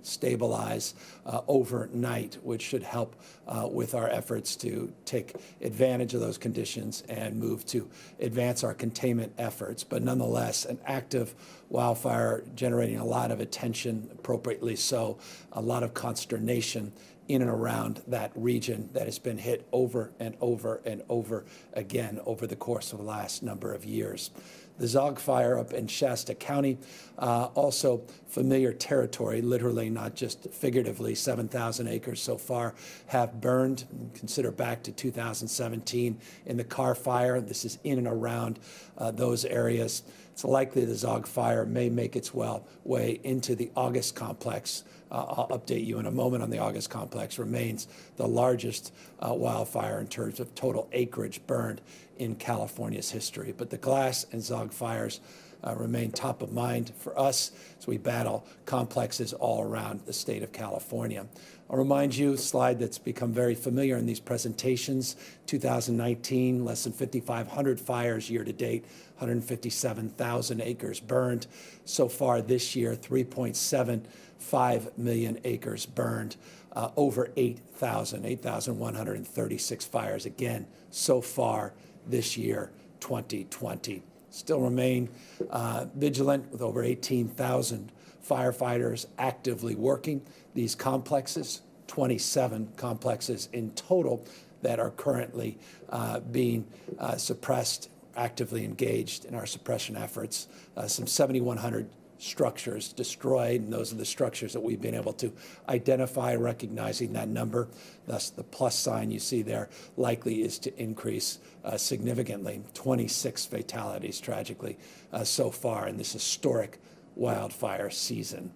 stabilize overnight, which should help with our efforts to take advantage of those conditions and move to advance our containment efforts. But nonetheless, an active wildfire generating a lot of attention, appropriately so, a lot of consternation in and around that region that has been hit over and over and over again over the course of the last number of years. The Zogg fire up in Shasta County, also familiar territory, literally, not just figuratively. 7,000 acres so far have burned. Consider back to 2017 in the Carr fire. This is in and around those areas. It's likely the Zogg fire may make its way into the August complex. I'll update you in a moment on the August complex. Remains the largest wildfire in terms of total acreage burned in California's history. But the Glass and Zogg fires remain top of mind for us as we battle complexes all around the state of California. I'll remind you, a slide that's become very familiar in these presentations, 2019, less than 5,500 fires year to date, 157,000 acres burned. So far this year, 3.75 million acres burned, over 8,136 fires, again, so far this year, 2020. Still remain vigilant with over 18,000 firefighters actively working these complexes, 27 complexes in total that are currently being suppressed, actively engaged in our suppression efforts. Some 7,100 structures destroyed, and those are the structures that we've been able to identify, recognizing that number. Thus, the plus sign you see there likely is to increase significantly. 26 fatalities, tragically, so far in this historic wildfire season.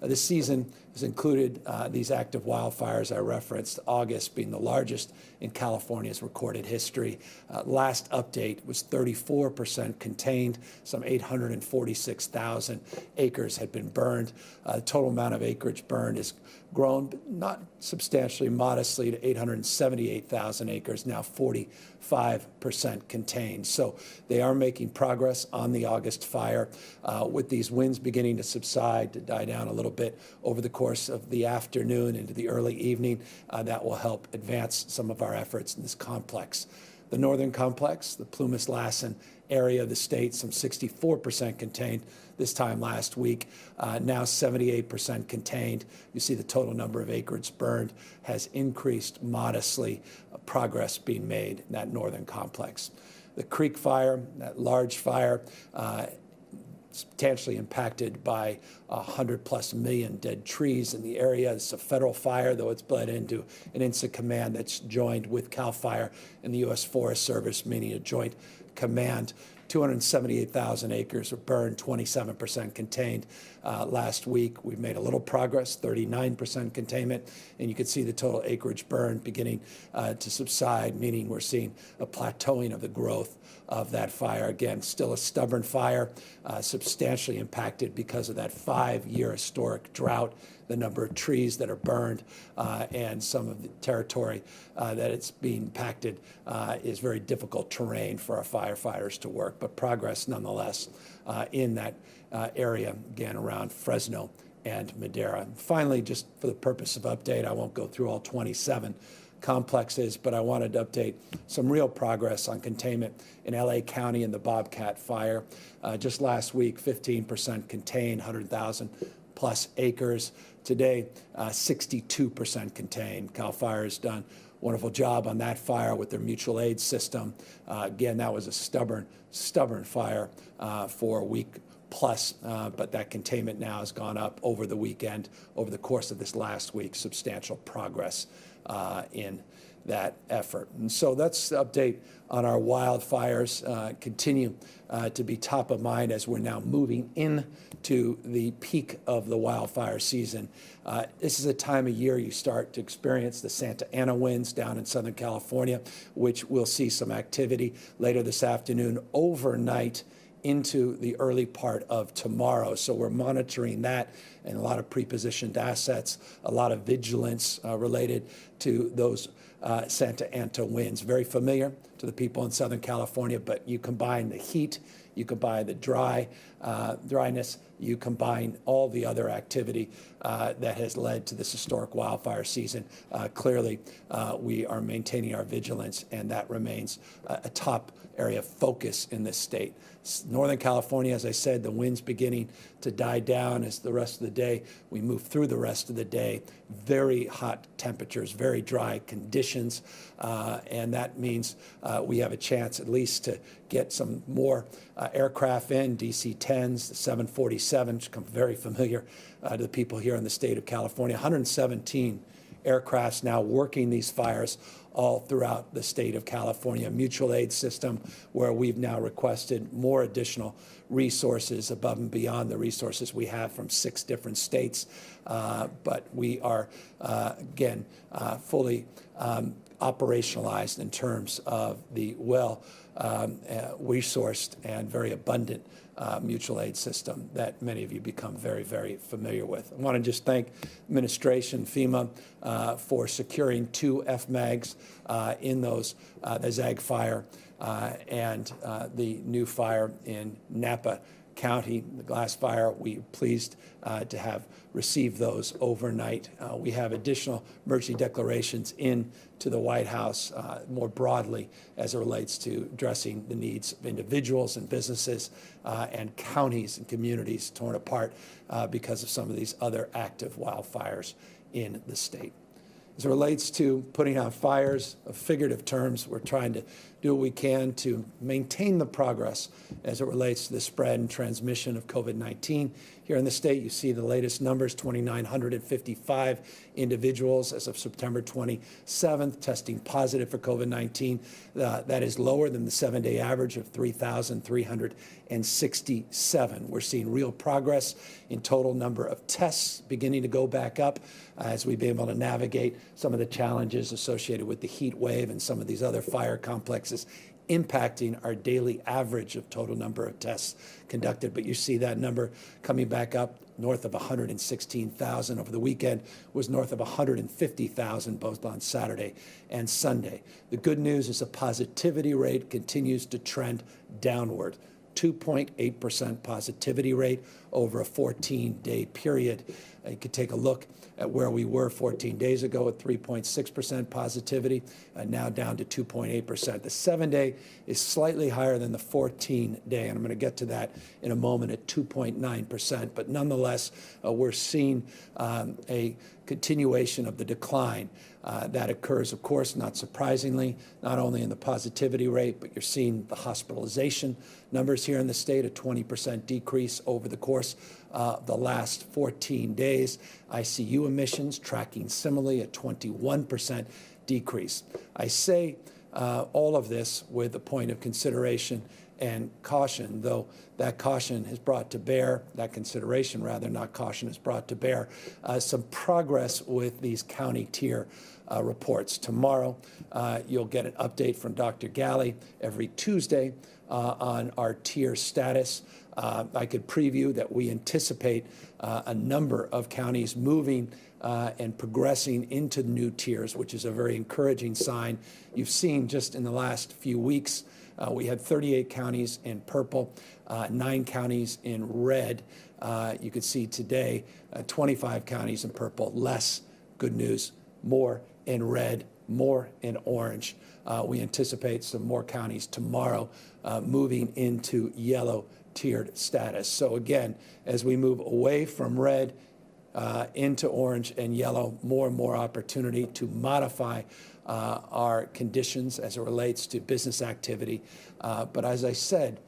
This season has included these active wildfires I referenced, August being the largest in California's recorded history. Last update was 34% contained. Some 846,000 acres had been burned. The total amount of acreage burned has grown, but not substantially, modestly, to 878,000 acres, now 45% contained. So they are making progress on the August fire, with these winds beginning to subside, to die down a little bit over the course of the afternoon into the early evening. That will help advance some of our efforts in this complex. The northern complex, the Plumas-Lassen area of the state, some 64% contained this time last week, now 78% contained. You see the total number of acres burned has increased modestly, progress being made in that northern complex. The Creek fire, that large fire, substantially impacted by 100+ million dead trees in the area. It's a federal fire, though it's bled into an incident command that's joined with CAL FIRE and the U.S. Forest Service, meaning a joint command. 278,000 acres were burned, 27% contained. Last week, we've made a little progress, 39% containment, and you can see the total acreage burned beginning to subside, meaning we're seeing a plateauing of the growth of that fire. Again, still a stubborn fire, substantially impacted because of that 5-year historic drought, the number of trees that are burned, and some of the territory that it's being impacted is very difficult terrain for our firefighters to work, but progress nonetheless in that area, again, around Fresno and Madera. And finally, just for the purpose of update, I won't go through all 27 complexes, but I wanted to update some real progress on containment in LA County and the Bobcat fire. Just last week, 15% contained, 100,000+ acres. Today, 62% contained. CAL FIRE has done a wonderful job on that fire with their mutual aid system. Again, that was a stubborn fire for a week plus, but that containment now has gone up over the weekend, over the course of this last week, substantial progress in that effort. And so that's the update on our wildfires. Continue to be top of mind as we're now moving into the peak of the wildfire season. This is a time of year you start to experience the Santa Ana winds down in Southern California, which we'll see some activity later this afternoon, overnight into the early part of tomorrow. So we're monitoring that, and a lot of prepositioned assets, a lot of vigilance related to those Santa Ana winds. Very familiar to the people in Southern California, but you combine the heat, you combine the dryness, you combine all the other activity that has led to this historic wildfire season. Clearly, we are maintaining our vigilance, and that remains a top area of focus in this state. Northern California, as I said, the wind's beginning to die down as the rest of the day. We move through the rest of the day. Very hot temperatures, very dry conditions, and that means we have a chance at least to get some more aircraft in, DC-10s, the 747s, which become very familiar to the people here in the state of California. 117 aircrafts now working these fires all throughout the state of California. Mutual aid system where we've now requested more additional resources above and beyond the resources we have from 6 different states. But we are, again, fully operationalized in terms of the well-resourced and very abundant mutual aid system that many of you become very, very familiar with. I want to just thank administration, FEMA, for securing 2 FMAGs in those, the Zag fire and the new fire in Napa County, the glass fire. We're pleased to have received those overnight. We have additional emergency declarations in to the White House more broadly as it relates to addressing the needs of individuals and businesses and counties and communities torn apart because of some of these other active wildfires in the state. As it relates to putting out fires, of figurative terms, we're trying to do what we can to maintain the progress as it relates to the spread and transmission of COVID-19. Here in the state, you see the latest numbers, 2,955 individuals as of September 27th testing positive for COVID-19. That is lower than the 7-day average of 3,367. We're seeing real progress in total number of tests beginning to go back up as we've been able to navigate some of the challenges associated with the heat wave and some of these other fire complexes impacting our daily average of total number of tests conducted. But you see that number coming back up north of 116,000 over the weekend, was north of 150,000 both on Saturday and Sunday. The good news is the positivity rate continues to trend downward. 2.8% positivity rate over a 14-day period. You could take a look at where we were 14 days ago at 3.6% positivity, now down to 2.8%. The 7-day is slightly higher than the 14-day, and I'm going to get to that in a moment at 2.9%. But nonetheless, we're seeing a continuation of the decline that occurs, of course, not surprisingly, not only in the positivity rate, but you're seeing the hospitalization numbers here in the state, a 20% decrease over the course of the last 14 days. ICU admissions tracking similarly at 21% decrease. I say all of this with a point of consideration and caution, though that caution has brought to bear, that consideration rather, not caution, has brought to bear some progress with these county tier reports. Tomorrow, you'll get an update from Dr. Galley every Tuesday on our tier status. I could preview that we anticipate a number of counties moving and progressing into new tiers, which is a very encouraging sign. You've seen just in the last few weeks, we had 38 counties in purple, 9 counties in red. You could see today 25 counties in purple, less, good news, more in red, more in orange. We anticipate some more counties tomorrow moving into yellow tiered status. So again, as we move away from red into orange and yellow, more and more opportunity to modify our conditions as it relates to business activity. But as I said,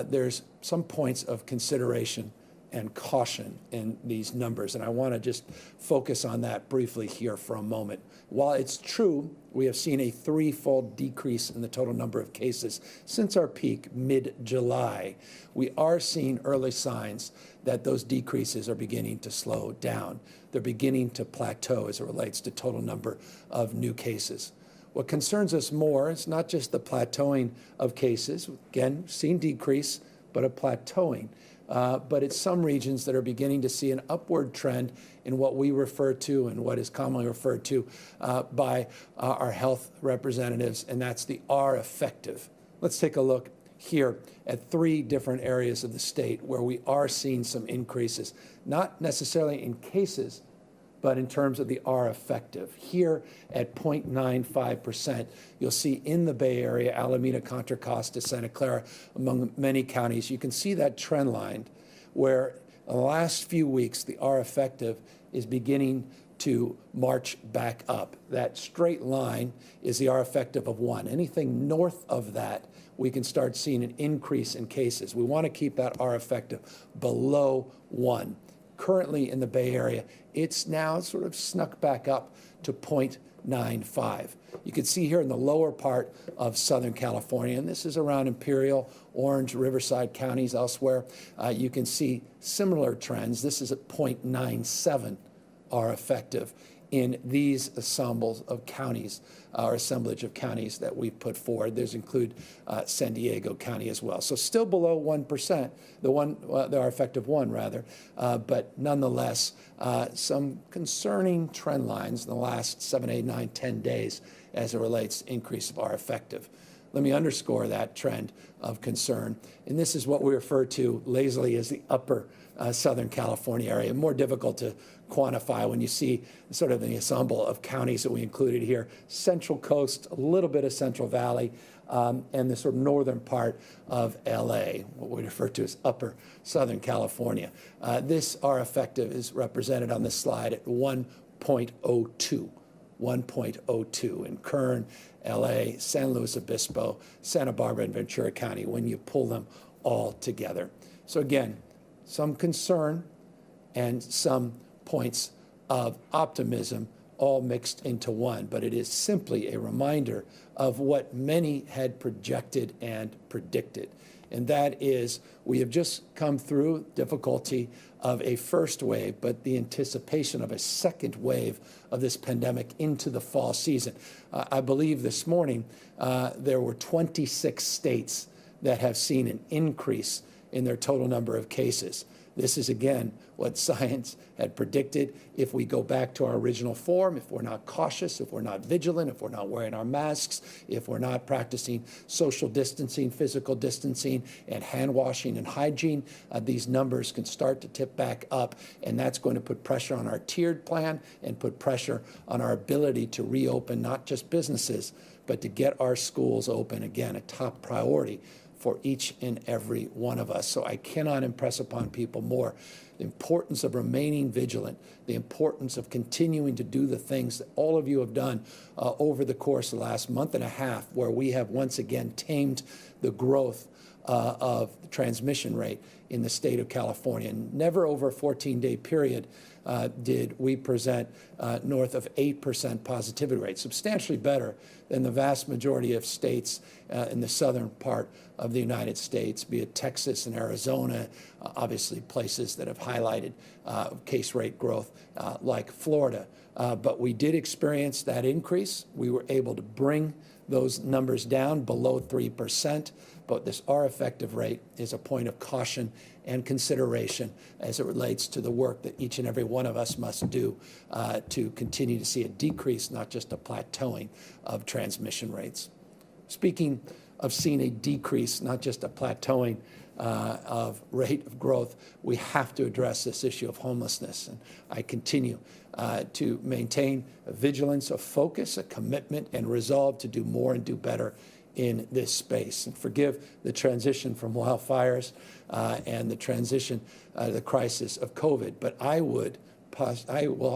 there's some points of consideration and caution in these numbers, and I want to just focus on that briefly here for a moment. While it's true we have seen a 3-fold decrease in the total number of cases since our peak mid-July, we are seeing early signs that those decreases are beginning to slow down. They're beginning to plateau as it relates to total number of new cases. What concerns us more is not just the plateauing of cases, again, seen decrease, but a plateauing. But it's some regions that are beginning to see an upward trend in what we refer to and what is commonly referred to by our health representatives, and that's the R effective. Let's take a look here at 3 different areas of the state where we are seeing some increases, not necessarily in cases, but in terms of the R effective. Here at 0.95%, you'll see in the Bay Area, Alameda, Contra Costa, Santa Clara, among many counties, you can see that trend line where in the last few weeks, the R effective is beginning to march back up. That straight line is the R effective of 1. Anything north of that, we can start seeing an increase in cases. We want to keep that R effective below 1. Currently in the Bay Area, it's now sort of snuck back up to 0.95. You can see here in the lower part of Southern California, and this is around Imperial, Orange, Riverside counties, elsewhere, you can see similar trends. This is at 0.97 are effective in these ensembles of counties, or assemblage of counties that we've put forward. Those include San Diego County as well. So still below 1%, the effective 1 rather, but nonetheless, some concerning trend lines in the last 7, 8, 9, 10 days as it relates to increase of R effective. Let me underscore that trend of concern. And this is what we refer to lazily as the upper Southern California area. More difficult to quantify when you see sort of the ensemble of counties that we included here. Central Coast, a little bit of Central Valley, and the sort of northern part of LA, what we refer to as upper Southern California. This R effective is represented on this slide at 1.02. 1.02 in Kern, LA, San Luis Obispo, Santa Barbara, and Ventura County when you pull them all together. So again, some concern and some points of optimism all mixed into one, but it is simply a reminder of what many had projected and predicted. And that is, we have just come through difficulty of a first wave, but the anticipation of a second wave of this pandemic into the fall season. I believe this morning there were 26 states that have seen an increase in their total number of cases. This is, again, what science had predicted. If we go back to our original form, if we're not cautious, if we're not vigilant, if we're not wearing our masks, if we're not practicing social distancing, physical distancing, and hand washing and hygiene, these numbers can start to tip back up, and that's going to put pressure on our tiered plan and put pressure on our ability to reopen not just businesses, but to get our schools open, again, a top priority for each and every one of us. So I cannot impress upon people more the importance of remaining vigilant, the importance of continuing to do the things that all of you have done over the course of the last month and a half, where we have once again tamed the growth of the transmission rate in the state of California. Never over a 14-day period did we present north of 8% positivity rate, substantially better than the vast majority of states in the southern part of the United States, be it Texas and Arizona, obviously places that have highlighted case rate growth like Florida. But we did experience that increase. We were able to bring those numbers down below 3%, but this R effective rate is a point of caution and consideration as it relates to the work that each and every one of us must do to continue to see a decrease, not just a plateauing of transmission rates. Speaking of seeing a decrease, not just a plateauing of rate of growth, we have to address this issue of homelessness. And I continue to maintain a vigilance, a focus, a commitment, and resolve to do more and do better in this space. And forgive the transition from wildfires and the transition, the crisis of COVID. But I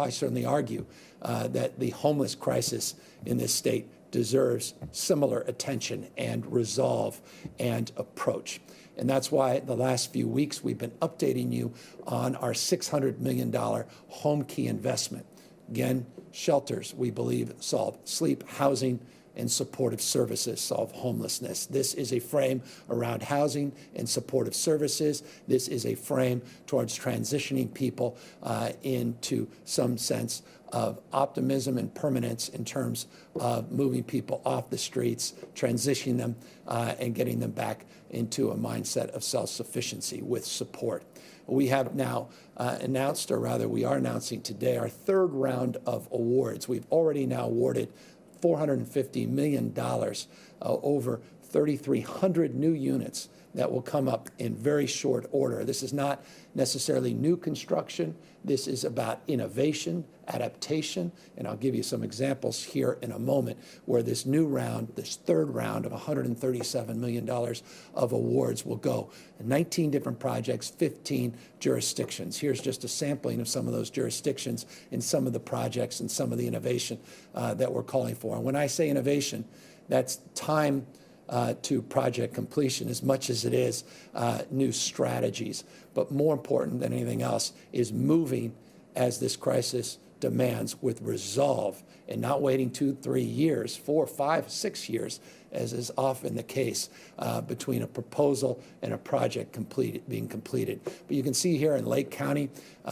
certainly argue that the homeless crisis in this state deserves similar attention and resolve and approach. And that's why the last few weeks we've been updating you on our $600 million home key investment. Again, shelters, we believe, solve sleep, housing, and supportive services solve homelessness. This is a frame around housing and supportive services. This is a frame towards transitioning people into some sense of optimism and permanence in terms of moving people off the streets, transitioning them, and getting them back into a mindset of self-sufficiency with support. We have now announced, or rather we are announcing today, our third round of awards. We've already now awarded $450 million over 3,300 new units that will come up in very short order. This is not necessarily new construction. This is about innovation, adaptation, and I'll give you some examples here in a moment where this new round, this third round of $137 million of awards will go. 19 different projects, 15 jurisdictions. Here's just a sampling of some of those jurisdictions and some of the projects and some of the innovation that we're calling for. And when I say innovation, that's time to project completion as much as it is new strategies. But more important than anything else is moving as this crisis demands with resolve and not waiting 2, 3 years, 4, 5, 6 years, as is often the case between a proposal and a project being completed. But you can see here in Lake County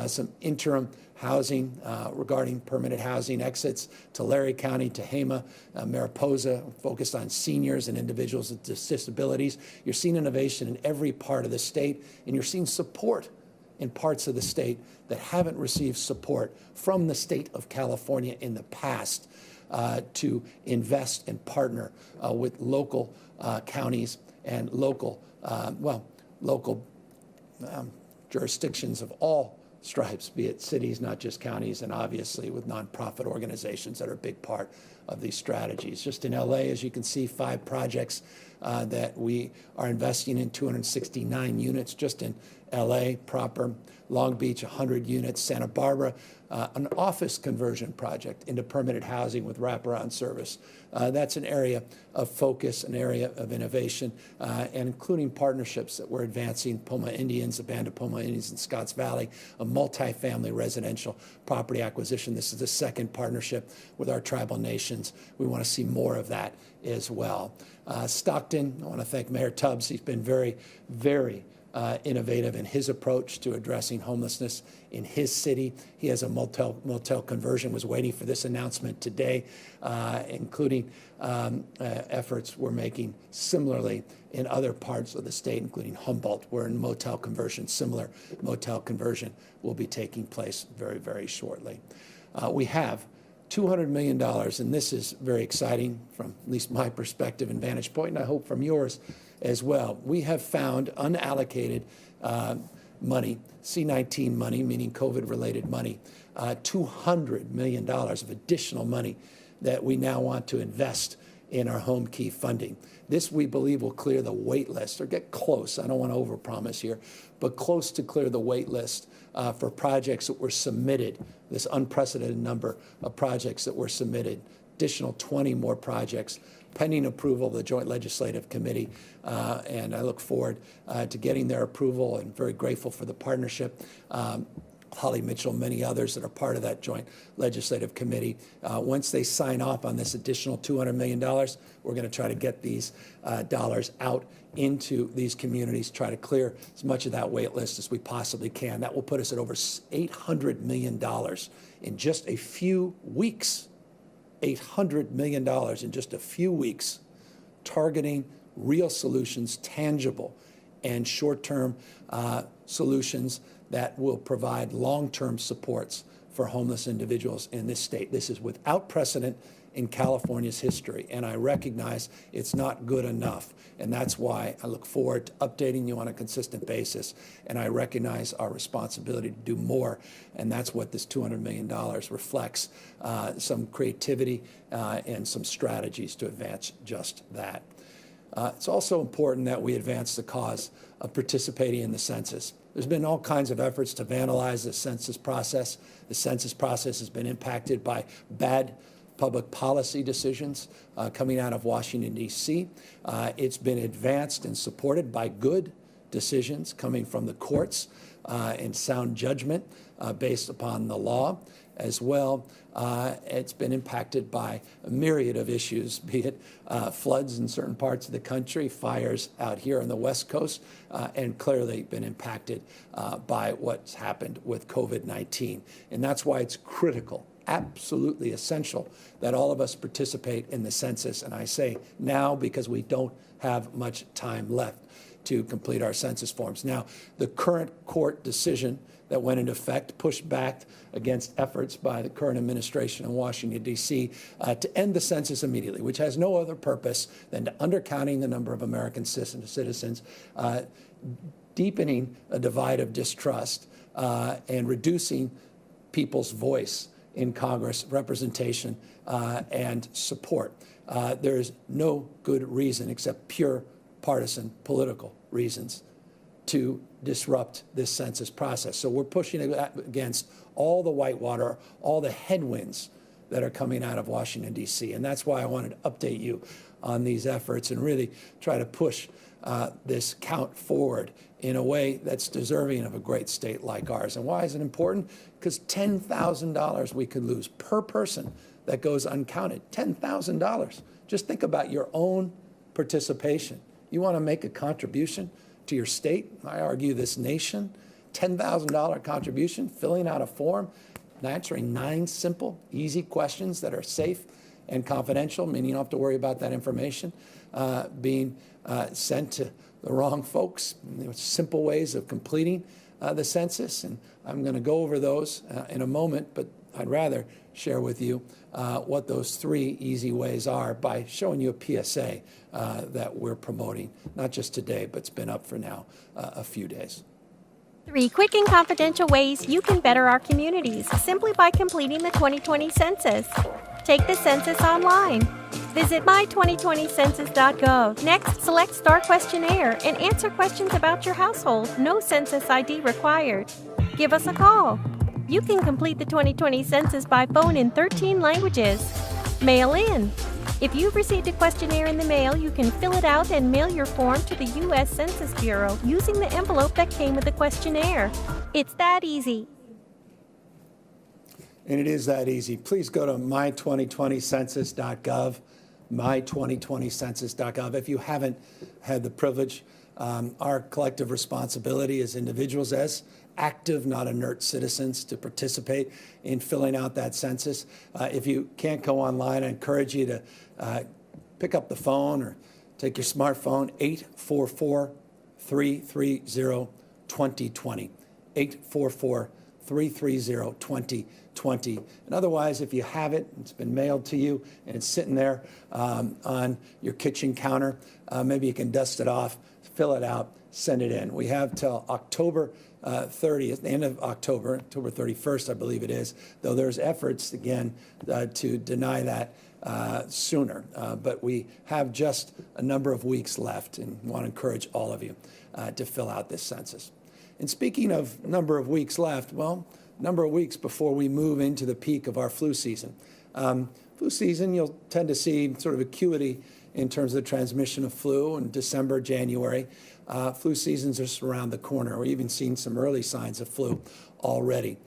some interim housing regarding permanent housing exits to Larry County, Tehama, Mariposa, focused on seniors and individuals with disabilities. You're seeing innovation in every part of the state, and you're seeing support in parts of the state that haven't received support from the state of California in the past to invest and partner with local counties and local jurisdictions of all stripes, be it cities, not just counties, and obviously with nonprofit organizations that are a big part of these strategies. Just in LA, as you can see, 5 projects that we are investing in, 269 units just in LA proper, Long Beach, 100 units, Santa Barbara, an office conversion project into permanent housing with wraparound service. That's an area of focus, an area of innovation, and including partnerships that we're advancing, Poma Indians, a band of Poma Indians in Scotts Valley, a multifamily residential property acquisition. This is the second partnership with our tribal nations. We want to see more of that as well. Stockton, I want to thank Mayor Tubbs. He's been very, very innovative in his approach to addressing homelessness in his city. He has a motel conversion, was waiting for this announcement today, including efforts we're making similarly in other parts of the state, including Humboldt, where in motel conversion, similar motel conversion will be taking place very, very shortly. We have $200 million, and this is very exciting from at least my perspective and vantage point, and I hope from yours as well. We have found unallocated money, C-19 money, meaning COVID-related money, $200 million of additional money that we now want to invest in our home key funding. This, we believe, will clear the wait list, or get close. I don't want to overpromise here, but close to clear the wait list for projects that were submitted, this unprecedented number of projects that were submitted, additional 20 more projects pending approval of the Joint Legislative Committee, and I look forward to getting their approval and very grateful for the partnership. Holly Mitchell, many others that are part of that Joint Legislative Committee. Once they sign off on this additional $200 million, we're going to try to get these dollars out into these communities, try to clear as much of that wait list as we possibly can. That will put us at over $800 million in just a few weeks. $800 million in just a few weeks, targeting real solutions, tangible and short-term solutions that will provide long-term supports for homeless individuals in this state. This is without precedent in California's history, and I recognize it's not good enough, and that's why I look forward to updating you on a consistent basis, and I recognize our responsibility to do more, and that's what this $200 million reflects, some creativity and some strategies to advance just that. It's also important that we advance the cause of participating in the census. There's been all kinds of efforts to vandalize the census process. The census process has been impacted by bad public policy decisions coming out of Washington, D.C. It's been advanced and supported by good decisions coming from the courts and sound judgment based upon the law as well. It's been impacted by a myriad of issues, be it floods in certain parts of the country, fires out here on the West Coast, and clearly been impacted by what's happened with COVID-19. And that's why it's critical, absolutely essential, that all of us participate in the census. And I say now because we don't have much time left to complete our census forms. Now, the current court decision that went into effect pushed back against efforts by the current administration in Washington, D.C. To end the census immediately, which has no other purpose than to undercounting the number of American citizens, deepening a divide of distrust, and reducing people's voice in Congress, representation, and support. There is no good reason except pure partisan political reasons to disrupt this census process. So we're pushing against all the whitewater, all the headwinds that are coming out of Washington, D.C. And that's why I wanted to update you on these efforts and really try to push this count forward in a way that's deserving of a great state like ours. And why is it important? Because $10,000 we could lose per person that goes uncounted. $10,000. Just think about your own participation. You want to make a contribution to your state, I argue this nation, $10,000 contribution, filling out a form, answering 9 simple, easy questions that are safe and confidential, meaning you don't have to worry about that information being sent to the wrong folks. Simple ways of completing the census, and I'm going to go over those in a moment, but I'd rather share with you what those 3 easy ways are by showing you a PSA that we're promoting, not just today, but it's been up for now a few days. 3 quick and confidential ways you can better our communities simply by completing the 2020 census. Take the census online. Visit my2020census.gov. Next, select Star Questionnaire and answer questions about your household. No census ID required. Give us a call. You can complete the 2020 census by phone in 13 languages. Mail in. If you've received a questionnaire in the mail, you can fill it out and mail your form to the U.S. Census Bureau using the envelope that came with the questionnaire. It's that easy. And it is that easy. Please go to my2020census.gov, my2020census.gov. If you haven't had the privilege, our collective responsibility as individuals, as active, not inert citizens, to participate in filling out that census. If you can't go online, I encourage you to pick up the phone or take your smartphone, 844-330-2020, 844-330-2020. And otherwise, if you have it, it's been mailed to you, and it's sitting there on your kitchen counter, maybe you can dust it off, fill it out, send it in. We have till October 30th, the end of October 31st, I believe it is, though there's efforts, again, to deny that sooner. But we have just a number of weeks left, and want to encourage all of you to fill out this census. And speaking of number of weeks left, well, number of weeks before we move into the peak of our flu season. Flu season, you'll tend to see sort of acuity in terms of the transmission of flu in December, January. Flu season's just around the corner. We're even seeing some early signs of flu already.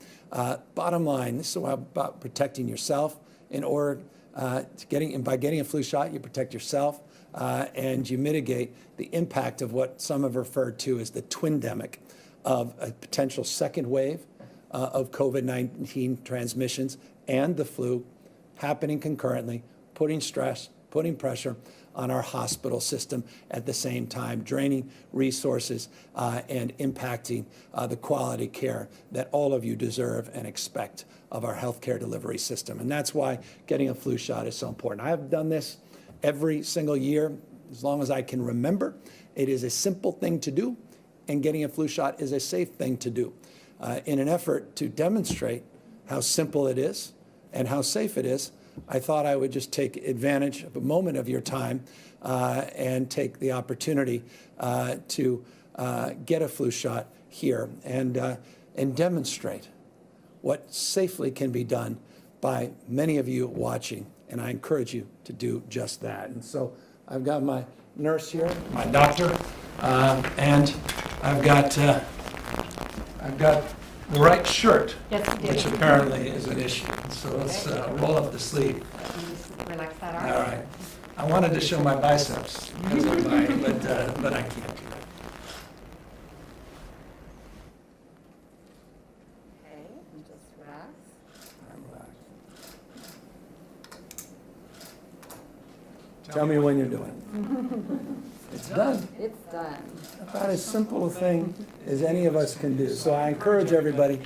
Bottom line, this is about protecting yourself in order by getting a flu shot, you protect yourself and you mitigate the impact of what some have referred to as the twindemic of a potential second wave of COVID-19 transmissions and the flu happening concurrently, putting stress, putting pressure on our hospital system at the same time, draining resources and impacting the quality care that all of you deserve and expect of our healthcare delivery system. And that's why getting a flu shot is so important. I have done this every single year as long as I can remember. It is a simple thing to do, and getting a flu shot is a safe thing to do. In an effort to demonstrate how simple it is and how safe it is, I thought I would just take advantage of a moment of your time and take the opportunity to get a flu shot here and demonstrate what safely can be done by many of you watching. And I encourage you to do just that. And so I've got my nurse here, my doctor, and I've got the right shirt, which apparently is an issue. So let's roll up the sleeve. Relax that arm. All right. I wanted to show my biceps, because of mine, but I can't do that. Okay, and just relax. Tell me when you're doing it. It's done. It's done. About as simple a thing as any of us can do. So I encourage everybody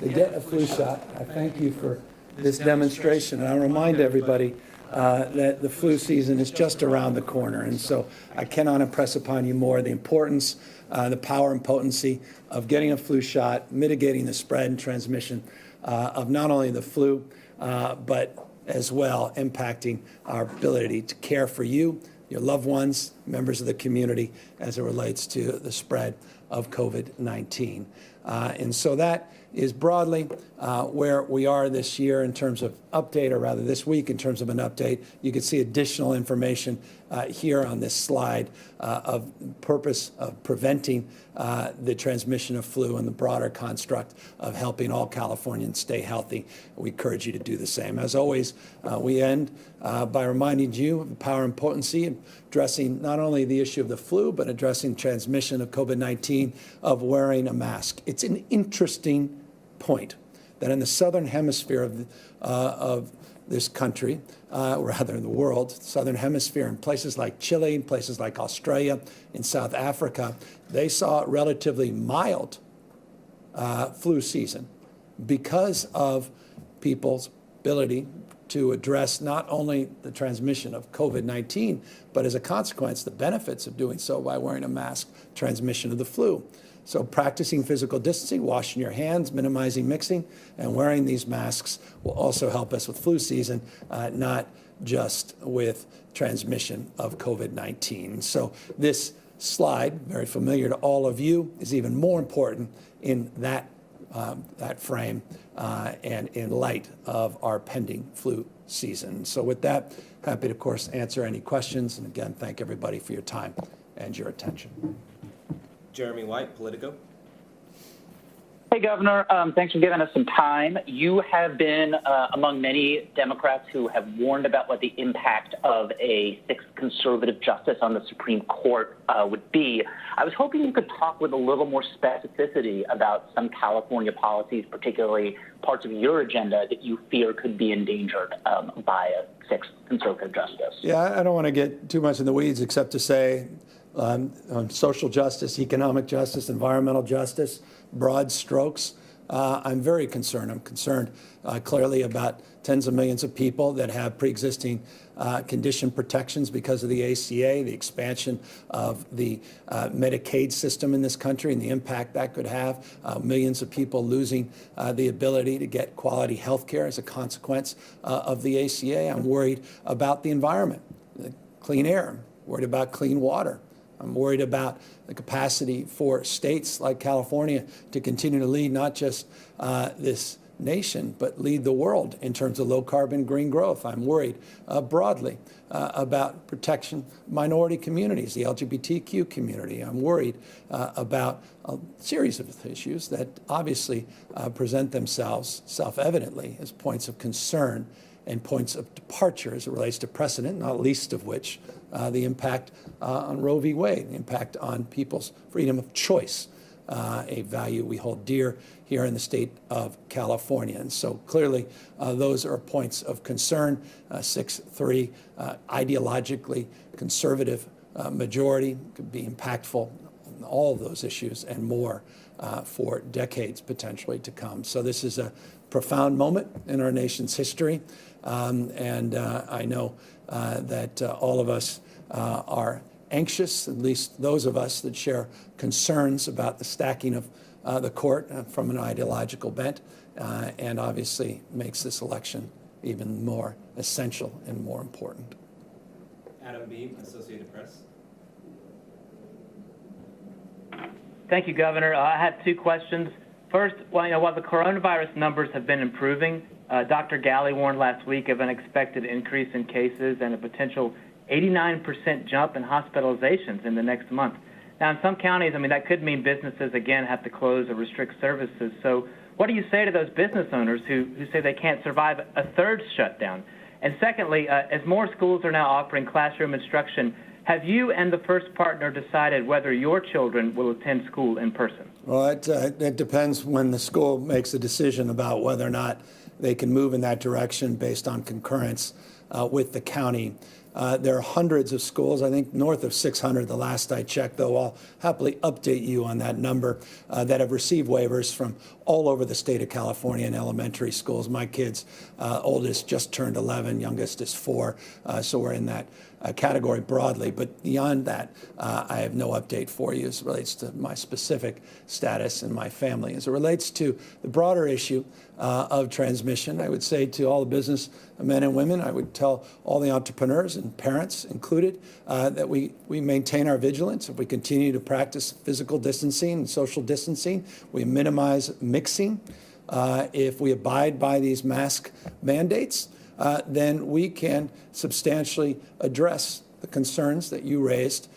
to get a flu shot. I thank you for this demonstration. And I remind everybody that the flu season is just around the corner. And so I cannot impress upon you more the importance, the power and potency of getting a flu shot, mitigating the spread and transmission of not only the flu, but as well impacting our ability to care for you, your loved ones, members of the community, as it relates to the spread of COVID-19. And so that is broadly where we are this year in terms of update, or rather this week in terms of an update. You can see additional information here on this slide of purpose of preventing the transmission of flu and the broader construct of helping all Californians stay healthy. We encourage you to do the same. As always, we end by reminding you of the power and potency of addressing not only the issue of the flu, but addressing transmission of COVID-19 of wearing a mask. It's an interesting point that in the southern hemisphere of this country, rather in the world, southern hemisphere, in places like Chile, in places like Australia, in South Africa, they saw a relatively mild flu season because of people's ability to address not only the transmission of COVID-19, but as a consequence, the benefits of doing so by wearing a mask, transmission of the flu. So practicing physical distancing, washing your hands, minimizing mixing, and wearing these masks will also help us with flu season, not just with transmission of COVID-19. So this slide, very familiar to all of you, is even more important in that frame and in light of our pending flu season. So with that, happy to, of course, answer any questions. And again, thank everybody for your time and your attention. Jeremy White, Politico. Hey, Governor. Thanks for giving us some time. You have been among many Democrats who have warned about what the impact of a sixth conservative justice on the Supreme Court would be. I was hoping you could talk with a little more specificity about some California policies, particularly parts of your agenda that you fear could be endangered by a sixth conservative justice. Yeah, I don't want to get too much in the weeds, except to say on social justice, economic justice, environmental justice, broad strokes, I'm very concerned. I'm concerned clearly about tens of millions of people that have pre-existing condition protections because of the ACA, the expansion of the Medicaid system in this country and the impact that could have, millions of people losing the ability to get quality health care as a consequence of the ACA. I'm worried about the environment, clean air, I'm worried about clean water. I'm worried about the capacity for states like California to continue to lead not just this nation, but lead the world in terms of low carbon green growth. I'm worried broadly about protection of minority communities, the LGBTQ community. I'm worried about a series of issues that obviously present themselves self-evidently as points of concern and points of departure as it relates to precedent, not least of which the impact on Roe v. Wade, the impact on people's freedom of choice, a value we hold dear here in the state of California. And so clearly those are points of concern. 6-3, ideologically conservative majority could be impactful on all of those issues and more for decades potentially to come. So this is a profound moment in our nation's history. And I know that all of us are anxious, at least those of us that share concerns about the stacking of the court from an ideological bent, and obviously makes this election even more essential and more important. Adam Beam, Associated Press. Thank you, Governor. I have two questions. First, while the coronavirus numbers have been improving, Dr. Galley warned last week of an expected increase in cases and a potential 89% jump in hospitalizations in the next month. Now, in some counties, that could mean businesses, again, have to close or restrict services. So what do you say to those business owners who say they can't survive a third shutdown? And secondly, as more schools are now offering classroom instruction, have you and the first partner decided whether your children will attend school in person? Well, it depends when the school makes a decision about whether or not they can move in that direction based on concurrence with the county. There are hundreds of schools, I think north of 600 the last I checked, though I'll happily update you on that number, that have received waivers from all over the state of California in elementary schools. My kids, oldest just turned 11, youngest is 4, so we're in that category broadly. But beyond that, I have no update for you as it relates to my specific status and my family. As it relates to the broader issue of transmission, I would say to all the business men and women, I would tell all the entrepreneurs and parents included that we maintain our vigilance. If we continue to practice physical distancing and social distancing, we minimize mixing. If we abide by these mask mandates, then we can substantially address the concerns that you raised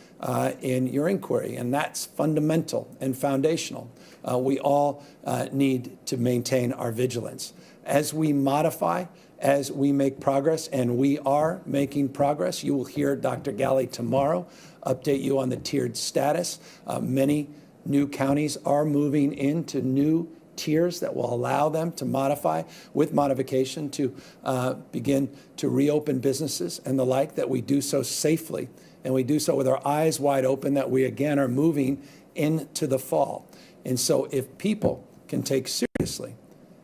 in your inquiry, and that's fundamental and foundational. We all need to maintain our vigilance. As we modify, as we make progress, and we are making progress, you will hear Dr. Galley tomorrow update you on the tiered status. Many new counties are moving into new tiers that will allow them to modify with modification to begin to reopen businesses and the like, that we do so safely and we do so with our eyes wide open, that we again are moving into the fall. And so if people can take seriously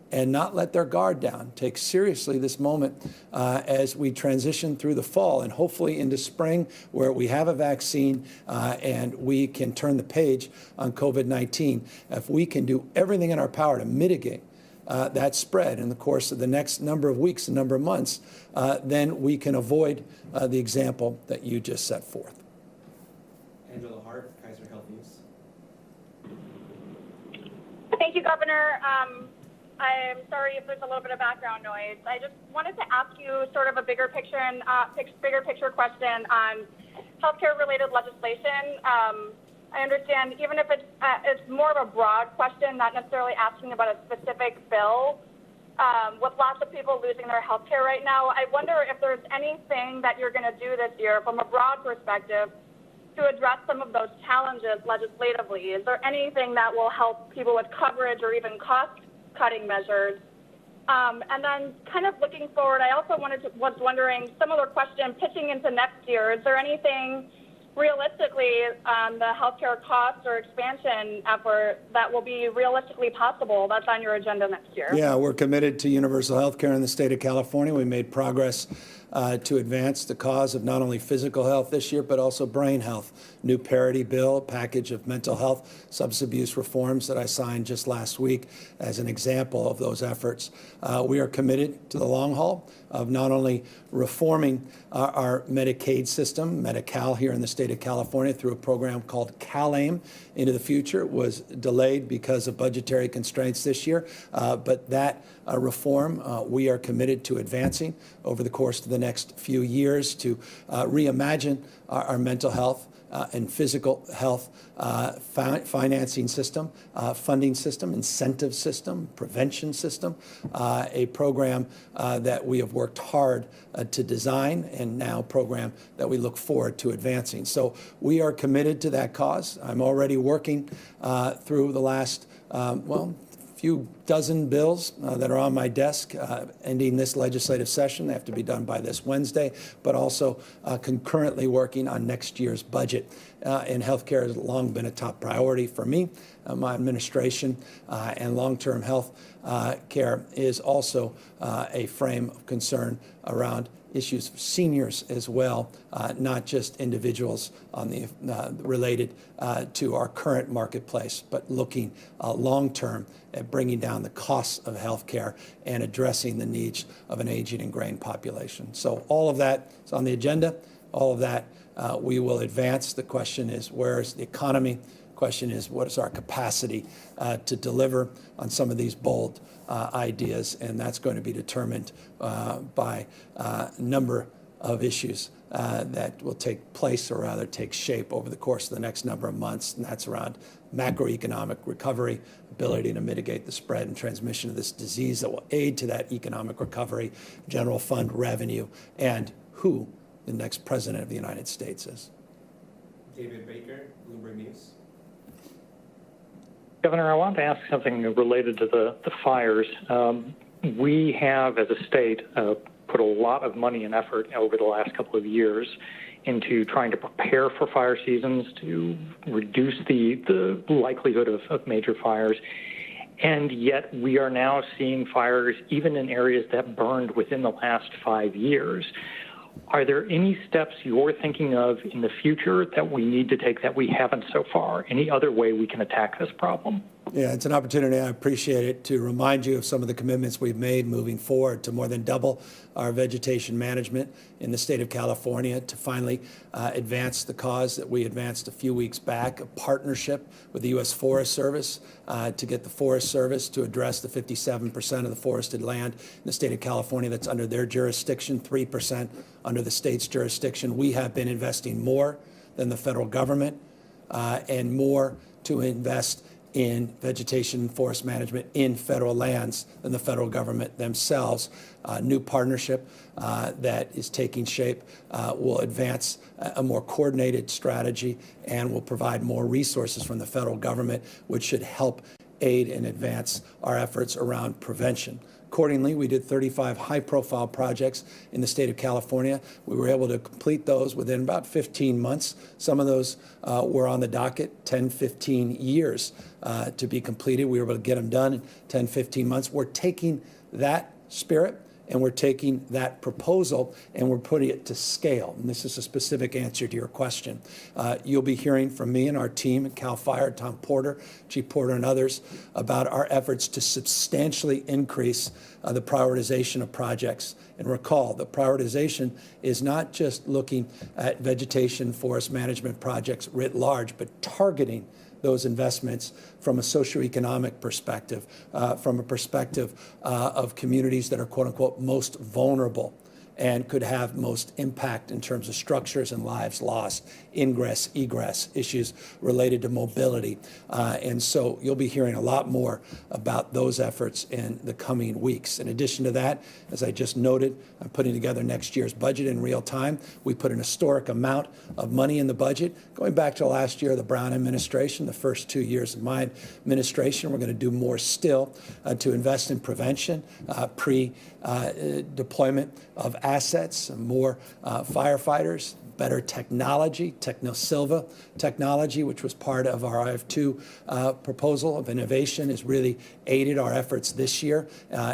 and not let their guard down, take seriously this moment as we transition through the fall and hopefully into spring, where we have a vaccine and we can turn the page on COVID-19. If we can do everything in our power to mitigate that spread in the course of the next number of weeks and number of months, then we can avoid the example that you just set forth. Angela Hart, Kaiser Health News. Thank you, Governor. I'm sorry if there's a little bit of background noise. I just wanted to ask you sort of a bigger picture question on healthcare-related legislation. I understand, even if it's more of a broad question, not necessarily asking about a specific bill, with lots of people losing their health care right now, I wonder if there's anything that you're going to do this year from a broad perspective to address some of those challenges legislatively. Is there anything that will help people with coverage or even cost-cutting measures? And then kind of looking forward, I also was wondering, similar question, pitching into next year, is there anything realistically on the healthcare costs or expansion effort that will be realistically possible that's on your agenda next year? Yeah, we're committed to universal health care in the state of California. We made progress to advance the cause of not only physical health this year, but also brain health. New parity bill, package of mental health, substance abuse reforms that I signed just last week as an example of those efforts. We are committed to the long haul of not only reforming our Medicaid system, Medi-Cal here in the state of California, through a program called CalAIM into the future. It was delayed because of budgetary constraints this year, but that reform we are committed to advancing over the course of the next few years to reimagine our mental health and physical health financing system, funding system, incentive system, prevention system, a program that we have worked hard to design, and now a program that we look forward to advancing. So we are committed to that cause. I'm already working through the last, few dozen bills that are on my desk ending this legislative session. They have to be done by this Wednesday, but also concurrently working on next year's budget. And healthcare has long been a top priority for me, my administration, and long-term health care is also a frame of concern around issues of seniors as well, not just individuals on the related to our current marketplace, but looking long-term at bringing down the costs of health care and addressing the needs of an aging and graying population. So all of that is on the agenda. All of that we will advance. The question is, where is the economy? The question is, what is our capacity to deliver on some of these bold ideas? And that's going to be determined by a number of issues that will take place, or rather take shape, over the course of the next number of months. And that's around macroeconomic recovery, ability to mitigate the spread and transmission of this disease that will aid to that economic recovery, general fund revenue, and who the next president of the United States is. David Baker, Bloomberg News. Governor, I want to ask something related to the fires. We have, as a state, put a lot of money and effort over the last couple of years into trying to prepare for fire seasons, to reduce the likelihood of major fires. And yet we are now seeing fires even in areas that burned within the last 5 years. Are there any steps you're thinking of in the future that we need to take that we haven't so far? Any other way we can attack this problem? Yeah, it's an opportunity. I appreciate it to remind you of some of the commitments we've made moving forward to more than double our vegetation management in the state of California, to finally advance the cause that we advanced a few weeks back, a partnership with the U.S. Forest Service to get the Forest Service to address the 57% of the forested land in the state of California that's under their jurisdiction, 3% under the state's jurisdiction. We have been investing more than the federal government and more to invest in vegetation and forest management in federal lands than the federal government themselves. New partnership that is taking shape will advance a more coordinated strategy and will provide more resources from the federal government, which should help aid and advance our efforts around prevention. Accordingly, we did 35 high-profile projects in the state of California. We were able to complete those within about 15 months. Some of those were on the docket 10, 15 years to be completed. We were able to get them done in 10, 15 months. We're taking that spirit and we're taking that proposal and we're putting it to scale. And this is a specific answer to your question. You'll be hearing from me and our team at CAL FIRE, Tom Porter, Chief Porter, and others about our efforts to substantially increase the prioritization of projects. And recall, the prioritization is not just looking at vegetation, forest management projects writ large, but targeting those investments from a socioeconomic perspective, from a perspective of communities that are, quote unquote, most vulnerable and could have most impact in terms of structures and lives lost, ingress, egress, issues related to mobility. And so you'll be hearing a lot more about those efforts in the coming weeks. In addition to that, as I just noted, I'm putting together next year's budget in real time. We put an historic amount of money in the budget. Going back to last year, the Brown administration, the first 2 years of my administration, we're going to do more still to invest in prevention, pre-deployment of assets, more firefighters, better technology, Techno-Silva technology, which was part of our IF2 proposal of innovation, has really aided our efforts this year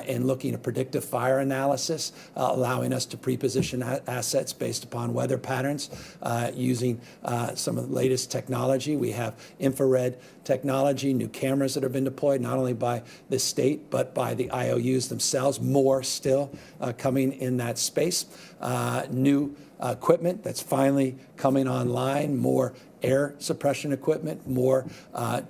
in looking at predictive fire analysis, allowing us to pre-position assets based upon weather patterns using some of the latest technology. We have infrared technology, new cameras that have been deployed not only by the state but by the IOUs themselves, more still coming in that space. New equipment that's finally coming online, more air suppression equipment, more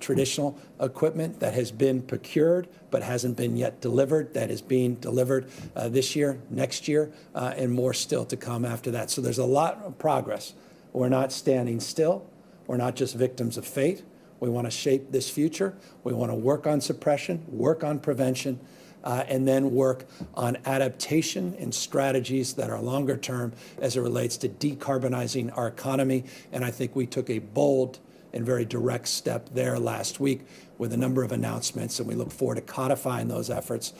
traditional equipment that has been procured but hasn't been yet delivered, that is being delivered this year, next year, and more still to come after that. So there's a lot of progress. We're not standing still. We're not just victims of fate. We want to shape this future. We want to work on suppression, work on prevention, and then work on adaptation and strategies that are longer term as it relates to decarbonizing our economy. And I think we took a bold and very direct step there last week with a number of announcements, and we look forward to codifying those efforts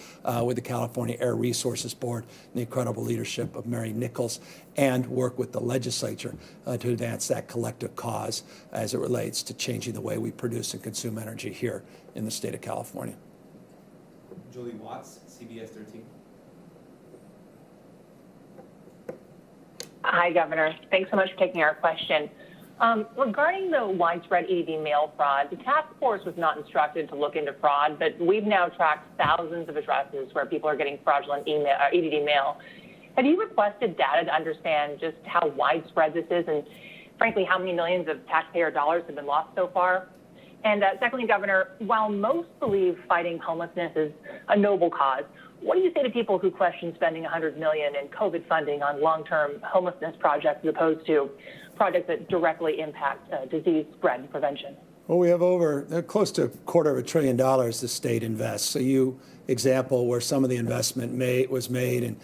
with the California Air Resources Board and the incredible leadership of Mary Nichols, and work with the legislature to advance that collective cause as it relates to changing the way we produce and consume energy here in the state of California. Julie Watts, CBS 13. Hi, Governor. Thanks so much for taking our question. Regarding the widespread EDD mail fraud, the task force was not instructed to look into fraud, but we've now tracked thousands of addresses where people are getting fraudulent EDD mail. Have you requested data to understand just how widespread this is and, frankly, how many millions of taxpayer dollars have been lost so far? And secondly, Governor, while most believe fighting homelessness is a noble cause, what do you say to people who question spending $100 million in COVID funding on long-term homelessness projects as opposed to projects that directly impact disease spread and prevention? Well, we have over close to $250 billion the state invests. So you example where some of the investment was made in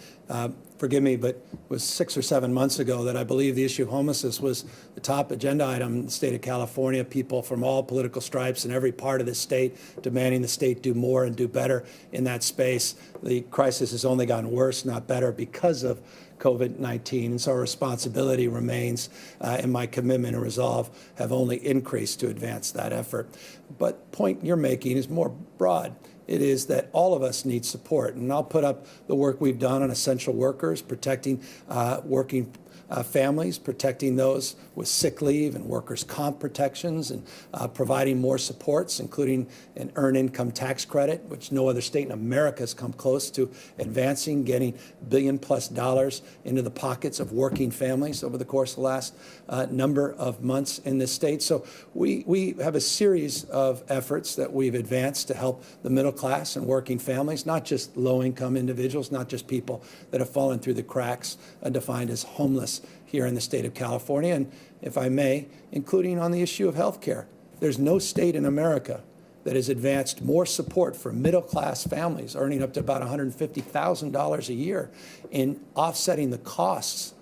forgive me, but it was 6 or 7 months ago that I believe the issue of homelessness was the top agenda item in the state of California. People from all political stripes in every part of the state demanding the state do more and do better in that space. The crisis has only gotten worse, not better, because of COVID-19, and so our responsibility remains, and my commitment and resolve have only increased to advance that effort. But the point you're making is more broad. It is that all of us need support, and I'll put up the work we've done on essential workers, protecting working families, protecting those with sick leave and workers' comp protections, and providing more supports, including an earned income tax credit, which no other state in America has come close to advancing, getting $1 billion+ into the pockets of working families over the course of the last number of months in this state. So we have a series of efforts that we've advanced to help the middle class and working families, not just low-income individuals, not just people that have fallen through the cracks, defined as homeless here in the state of California, and if I may, including on the issue of health care. There's no state in America that has advanced more support for middle-class families earning up to about $150,000 a year in offsetting the costs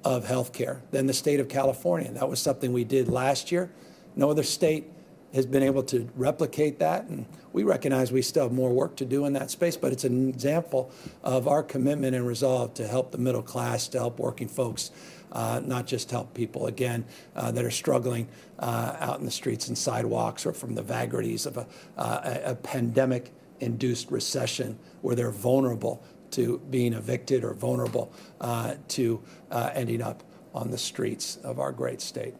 of health care than the state of California. That was something we did last year. No other state has been able to replicate that, and we recognize we still have more work to do in that space, but it's an example of our commitment and resolve to help the middle class, to help working folks, not just help people, again, that are struggling out in the streets and sidewalks or from the vagaries of a pandemic-induced recession where they're vulnerable to being evicted or vulnerable to ending up on the streets of our great state.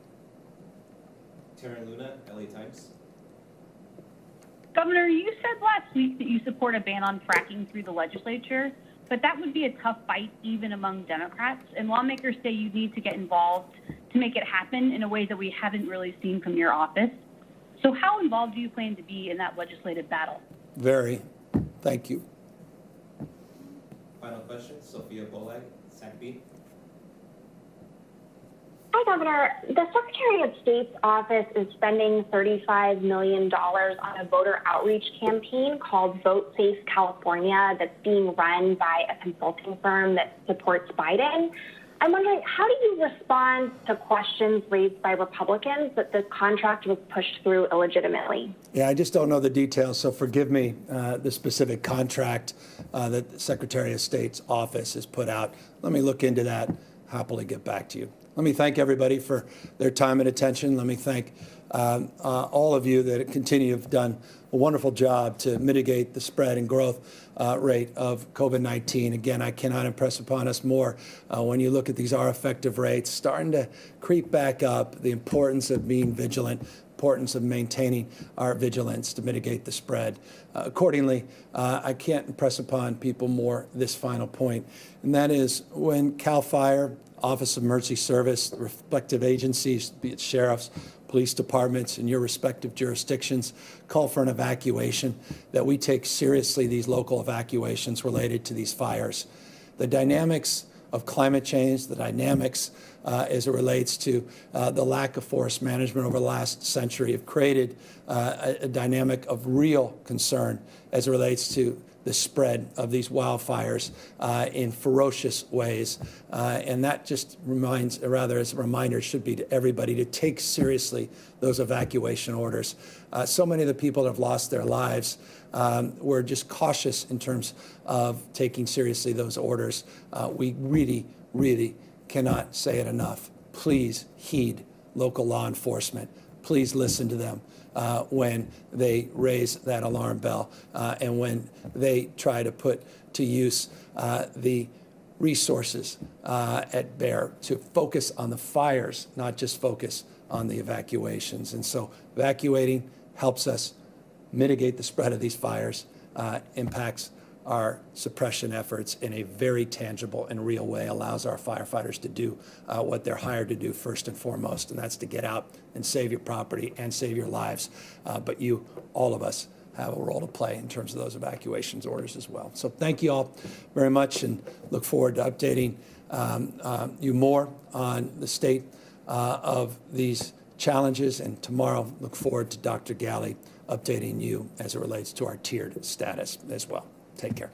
Taryn Luna, LA Times. Governor, you said last week that you support a ban on fracking through the legislature, but that would be a tough fight even among Democrats, and lawmakers say you need to get involved to make it happen in a way that we haven't really seen from your office. So how involved do you plan to be in that legislative battle? Very. Thank you. Final question, Sophia Bolag, SACB. Hi, Governor. The Secretary of State's office is spending $35 million on a voter outreach campaign called Vote Safe California that's being run by a consulting firm that supports Biden. I'm wondering, how do you respond to questions raised by Republicans that this contract was pushed through illegitimately? Yeah, I just don't know the details, so forgive me, the specific contract that the Secretary of State's office has put out. Let me look into that, happily get back to you. Let me thank everybody for their time and attention. Let me thank all of you that continue to have done a wonderful job to mitigate the spread and growth rate of COVID-19. Again, I cannot impress upon us more when you look at these R-effective rates starting to creep back up, the importance of being vigilant, importance of maintaining our vigilance to mitigate the spread. Accordingly, I can't impress upon people more this final point, and that is when CAL FIRE, Office of Emergency Service, the respective agencies, be it sheriffs, police departments in your respective jurisdictions, call for an evacuation, that we take seriously these local evacuations related to these fires. The dynamics of climate change, the dynamics as it relates to the lack of forest management over the last century have created a dynamic of real concern as it relates to the spread of these wildfires in ferocious ways. And that just reminds, or rather as a reminder, should be to everybody to take seriously those evacuation orders. So many of the people that have lost their lives were just cautious in terms of taking seriously those orders. We really, really cannot say it enough. Please heed local law enforcement. Please listen to them when they raise that alarm bell and when they try to put to use the resources at bear to focus on the fires, not just focus on the evacuations. And so evacuating helps us mitigate the spread of these fires, impacts our suppression efforts in a very tangible and real way, allows our firefighters to do what they're hired to do first and foremost, and that's to get out and save your property and save your lives. But you, all of us, have a role to play in terms of those evacuations orders as well. So thank you all very much, and look forward to updating you more on the state of these challenges. And tomorrow, look forward to Dr. Galley updating you as it relates to our tiered status as well. Take care.